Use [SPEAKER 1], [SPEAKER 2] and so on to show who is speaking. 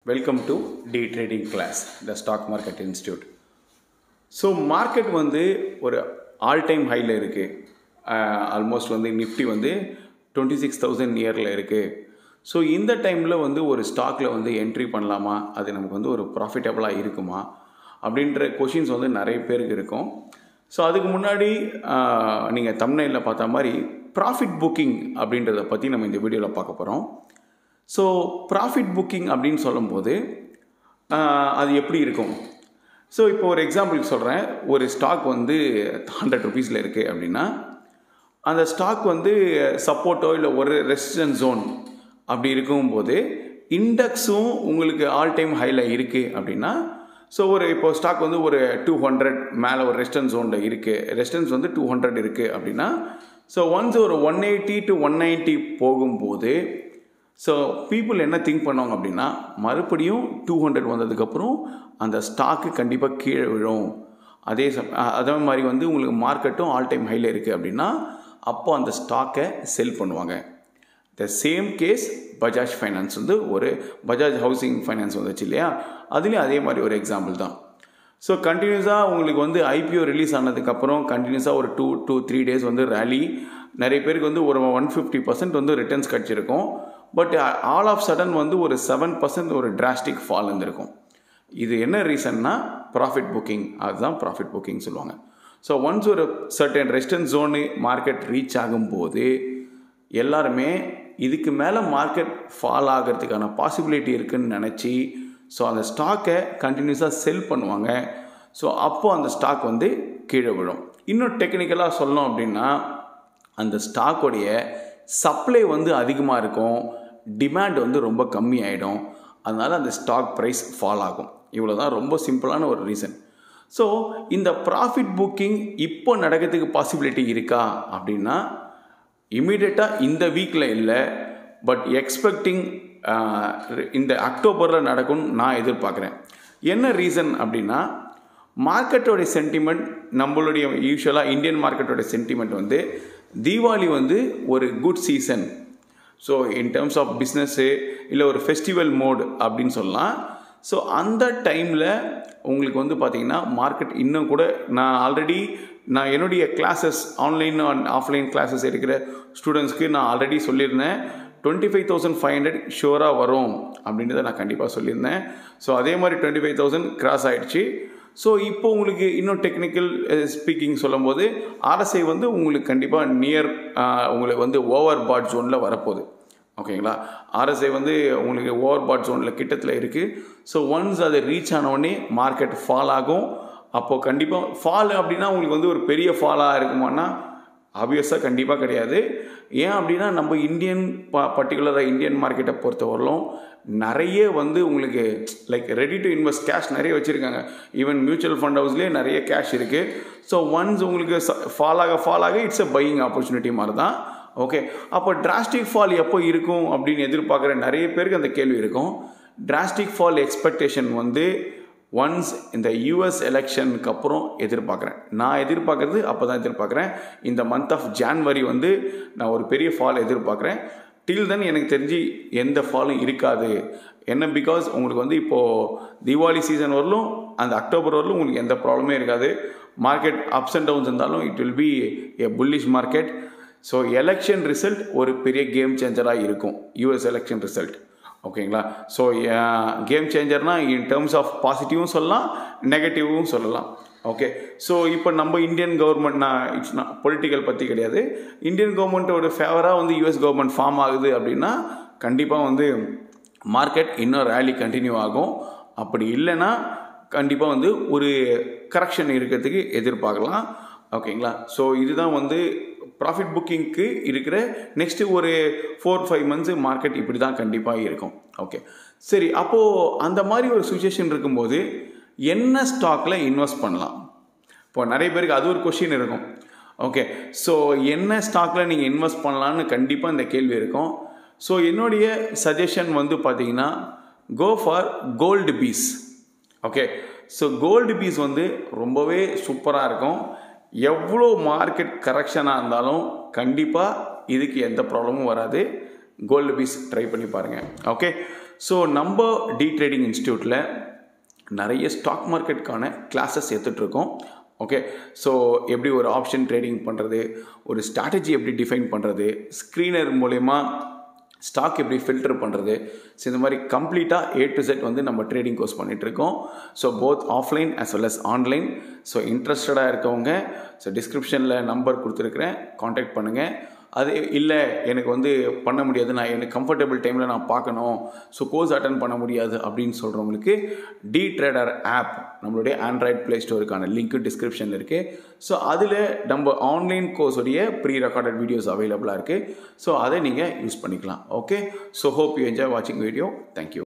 [SPEAKER 1] Welcome to Day Trading class, the Stock Market Institute. So market வந்து ஒரு all time highல இருக்கு. Almost வந்து Nifty வந்து 26,000 நியரில் இருக்கு. ஸோ இந்த டைமில் வந்து ஒரு ஸ்டாக்கில் வந்து என்ட்ரி பண்ணலாமா, அது நமக்கு வந்து ஒரு ப்ராஃபிட்டபுளாக இருக்குமா அப்படின்ற கொஷின்ஸ் வந்து நிறைய பேருக்கு இருக்கும். ஸோ அதுக்கு முன்னாடி நீங்கள் தம்ப்நெயிலில் பார்த்த மாதிரி ப்ராஃபிட் புக்கிங் அப்படின்றத பற்றி நம்ம இந்த வீடியோவில் பார்க்க போகிறோம். ஸோ ப்ராஃபிட் புக்கிங் அப்படின்னு சொல்லும்போது அது எப்படி இருக்கும்? ஸோ இப்போ ஒரு எக்ஸாம்பிளுக்கு சொல்கிறேன். ஒரு ஸ்டாக் வந்து 100 ருபீஸில் இருக்குது அப்படின்னா அந்த ஸ்டாக் வந்து சப்போர்ட்டோ இல்லை ஒரு ரெசிஸ்டன்ஸ் ஜோன் அப்படி இருக்கும்போது இண்டெக்ஸும் உங்களுக்கு ஆல் டைம் ஹையில் இருக்குது அப்படின்னா, ஸோ ஒரு இப்போ ஸ்டாக் வந்து ஒரு 200 மேலே ஒரு ரெசிஸ்டன்ஸ் ஜோனில் இருக்குது, ரெசிஸ்டன்ஸ் வந்து 200 இருக்குது அப்படின்னா, ஸோ ஒன்ஸ் ஒரு 180 to 190 போகும்போது ஸோ பீப்புள் என்ன திங்க் பண்ணுவாங்க அப்படின்னா, மறுபடியும் 200 வந்ததுக்கப்புறம் அந்த ஸ்டாக்கு கண்டிப்பாக கீழே விழும். அதே மாதிரி வந்து உங்களுக்கு மார்க்கெட்டும் ஆல் டைம் ஹையில் இருக்குது அப்படின்னா அப்போ அந்த ஸ்டாக்கை செல் பண்ணுவாங்க. The same case Bajaj Finance வந்து ஒரு பஜாஜ் ஹவுசிங் ஃபைனான்ஸ் வந்துச்சு இல்லையா, அதுலேயும் அதே மாதிரி ஒரு எக்ஸாம்பிள் தான். ஸோ கண்டினியூஸாக உங்களுக்கு வந்து ஐபிஓ ரிலீஸ் ஆனதுக்கப்புறம் கண்டினியூஸாக ஒரு 2 to 3 days வந்து ரேலி, நிறைய பேருக்கு வந்து ஒரு 150% வந்து ரிட்டர்ன்ஸ் கிடச்சிருக்கும். பட் ஆல் ஆஃப் சடன் வந்து ஒரு 7% ஒரு டிராஸ்டிக் ஃபால் இருந்திருக்கும். இது என்ன ரீசன்னா ப்ராஃபிட் புக்கிங், அதுதான் ப்ராஃபிட் புக்கிங் சொல்லுவாங்க. ஸோ ஒன்ஸ் ஒரு certain resistance zone market reach ஆகும்போது எல்லாருமே இதுக்கு மேலே மார்க்கெட் ஃபால் ஆகிறதுக்கான பாசிபிலிட்டி இருக்குதுன்னு நினச்சி ஸோ அந்த ஸ்டாக்கை கண்டினியூஸாக செல் பண்ணுவாங்க. ஸோ அப்போது அந்த ஸ்டாக் வந்து கீழே விழும். இன்னும் டெக்னிக்கலாக சொல்லணும் அப்படின்னா அந்த ஸ்டாக்கோடைய சப்ளை வந்து அதிகமாக இருக்கும், டிமாண்ட் வந்து ரொம்ப கம்மி ஆகிடும், அதனால் அந்த ஸ்டாக் ப்ரைஸ் ஃபால் ஆகும். இவ்வளோ தான் ரொம்ப சிம்பிளான ஒரு ரீசன். ஸோ இந்த ப்ராஃபிட் புக்கிங் இப்போ நடக்கிறதுக்கு பாசிபிலிட்டி இருக்கா அப்படின்னா இமீடியட்டாக இந்த வீக்கில் இல்லை, பட் எக்ஸ்பெக்டிங் இந்த அக்டோபரில் நடக்கும்னு நான் எதிர்பார்க்குறேன். என்ன ரீசன் அப்படின்னா மார்க்கெட்டோடைய சென்டிமெண்ட், நம்மளுடைய யூஸ்வலாக இந்தியன் மார்க்கெட்டோடைய சென்டிமெண்ட் வந்து தீபாவளி வந்து ஒரு good season, so in terms of business இல்லை ஒரு ஃபெஸ்டிவல் மோட் அப்படின்னு சொல்லலாம். ஸோ அந்த டைமில் உங்களுக்கு வந்து பார்த்திங்கன்னா மார்க்கெட் இன்னும் கூட நான் என்னுடைய classes online and offline classes இருக்கிற ஸ்டூடெண்ட்ஸ்க்கு நான் ஆல்ரெடி சொல்லியிருந்தேன் 25,500 ஷுவராக வரும் அப்படின்றத நான் கண்டிப்பாக சொல்லியிருந்தேன். ஸோ அதே மாதிரி 25,000 கிராஸ் ஆகிடுச்சு. ஸோ இப்போ உங்களுக்கு இன்னும் டெக்னிக்கல் ஸ்பீக்கிங் சொல்லும்போது ஆர்எஸ்ஐ வந்து உங்களுக்கு கண்டிப்பாக நியர் உங்களுக்கு வந்து ஓவர் பாட் ஜோனில் வரப்போகுது. ஓகேங்களா, ஆர்எஸ்ஐ வந்து உங்களுக்கு ஓவர் பாட் ஜோனில் கிட்டத்தில் இருக்குது. ஸோ ஒன்ஸ் அது ரீச் ஆனவுடனே மார்க்கெட் ஃபால் ஆகும். அப்போது கண்டிப்பாக ஃபால் அப்படின்னா உங்களுக்கு வந்து ஒரு பெரிய ஃபாலாக இருக்குமானா ஆப்வியஸாக கண்டிப்பாக கிடையாது. ஏன் அப்படின்னா நம்ம இந்தியன் பர்டிகுலராக இந்தியன் மார்க்கெட்டை பொறுத்தவரையிலும் நிறைய வந்து உங்களுக்கு like ready to invest cash நிறைய வச்சுருக்காங்க. ஈவன் மியூச்சுவல் ஃபண்ட் ஹவுஸ்லேயே நிறைய கேஷ் இருக்குது. ஸோ ஒன்ஸ் உங்களுக்கு ஃபால் ஆக இட்ஸ் அ பையிங் ஆப்பர்ச்சுனிட்டி மாதிரி தான். ஓகே, அப்போ டிராஸ்டிக் ஃபால் எப்போ இருக்கும் அப்படின்னு எதிர்பார்க்குற நிறைய பேருக்கு அந்த கேள்வி இருக்கும். டிராஸ்டிக் ஃபால் எக்ஸ்பெக்டேஷன் வந்து ஒன்ஸ் இந்த யூஎஸ் எலெக்ஷனுக்கு அப்புறம் எதிர்பார்க்குறேன். நான் எதிர்பார்க்குறது அப்போ தான் எதிர்பார்க்குறேன். இந்த மந்த் ஆஃப் ஜான்வரி வந்து நான் ஒரு பெரிய ஃபால் எதிர்பார்க்குறேன். டில் தென் எனக்கு தெரிஞ்சு எந்த ஃபாலும் இருக்காது. என்ன, பிகாஸ் உங்களுக்கு வந்து இப்போது தீபாவளி சீசன் வரலும் அந்த அக்டோபர் வரலும் உங்களுக்கு எந்த ப்ராப்ளமே இருக்காது. மார்க்கெட் அப்ஸ் அண்ட் டவுன்ஸ் இருந்தாலும் it will be a bullish market. So election result ஒரு பெரிய கேம் சேஞ்சராக இருக்கும், யூஎஸ் எலெக்ஷன் ரிசல்ட். ஓகேங்களா, ஸோ கேம் சேஞ்சர்னால் இன் டேர்ம்ஸ் ஆஃப் பாசிட்டிவும் சொல்லலாம், நெகட்டிவும் சொல்லலாம். ஓகே, ஸோ இப்போ நம்ம இந்தியன் கவர்மெண்ட், இட்ஸ் பொலிட்டிக்கல் பற்றி கிடையாது, இந்தியன் கவர்மெண்ட்டோட ஃபேவராக வந்து யூஎஸ் கவர்மெண்ட் ஃபார்ம் ஆகுது அப்படின்னா கண்டிப்பாக வந்து மார்க்கெட் இன்னும் ரேலி கண்டினியூ ஆகும். அப்படி இல்லைன்னா கண்டிப்பாக வந்து ஒரு கரெக்ஷன் இருக்கிறதுக்கு எதிர்பார்க்கலாம். ஓகேங்களா, ஸோ இதுதான் வந்து ப்ராஃபிட் புக்கிங்க்கு இருக்கிற நெக்ஸ்ட்டு ஒரு 4-5 months மார்க்கெட் இப்படி தான் கண்டிப்பாக இருக்கும். ஓகே, சரி, அப்போது அந்த மாதிரி ஒரு சுச்சுவேஷன் இருக்கும்போது என்ன ஸ்டாக்கில் இன்வெஸ்ட் பண்ணலாம்? இப்போ நிறைய பேருக்கு அது ஒரு கொஷின் இருக்கும். ஓகே, ஸோ என்ன ஸ்டாக்கில் நீங்கள் இன்வெஸ்ட் பண்ணலான்னு கண்டிப்பாக இந்த கேள்வி இருக்கும். ஸோ என்னுடைய சஜஷன் வந்து பார்த்தீங்கன்னா go for gold bees. Okay, so gold bees வந்து ரொம்பவே சூப்பராக இருக்கும். எவ்வளோ மார்க்கெட் கரெக்ஷனாக இருந்தாலும் கண்டிப்பாக இதுக்கு எந்த ப்ராப்ளமும் வராது. கோல்டு பீஸ் ட்ரை பண்ணி பாருங்கள். ஓகே, ஸோ நம்ம டி ட்ரேடிங் இன்ஸ்டியூட்டில் நிறைய ஸ்டாக் மார்க்கெட்டுக்கான கிளாஸஸ் எடுத்துகிட்ருக்கோம். ஓகே, ஸோ எப்படி ஒரு ஆப்ஷன் ட்ரேடிங் பண்ணுறது, ஒரு ஸ்ட்ராட்டஜி எப்படி டிஃபைன் பண்ணுறது, ஸ்க்ரீனர் மூலயமா ஸ்டாக் எப்படி ஃபில்டர் பண்ணுறது, ஸோ இந்த மாதிரி கம்ப்ளீட்டாக A to Z வந்து நம்ம ட்ரேடிங் கோர்ஸ் பண்ணிகிட்ருக்கோம். So both offline as well as online. So இன்ட்ரெஸ்டடாக இருக்கவங்க ஸோ டிஸ்கிரிப்ஷனில் நம்பர் கொடுத்துருக்குறேன், காண்டாக்ட் பண்ணுங்கள். அது இல்லை எனக்கு வந்து பண்ண முடியாது, நான் எனக்கு கம்ஃபர்டபுள் டைமில் நான் பார்க்கணும், ஸோ கோர்ஸ் அட்டன் பண்ண முடியாது அப்படின்னு சொல்கிறவங்களுக்கு டி ட்ரேடர் ஆப் நம்மளுடைய ஆண்ட்ராய்ட் ப்ளே ஸ்டோருக்கான லிங்க்கு டிஸ்கிரிப்ஷனில் இருக்குது. ஸோ அதில் நம்ம ஆன்லைன் கோர்ஸுடைய ப்ரீ ரெக்கார்டட் வீடியோஸ் அவைலபிளாக இருக்குது. ஸோ அதை நீங்கள் யூஸ் பண்ணிக்கலாம். Okay, so hope you enjoy வாட்சிங் வீடியோ. தேங்க்யூ.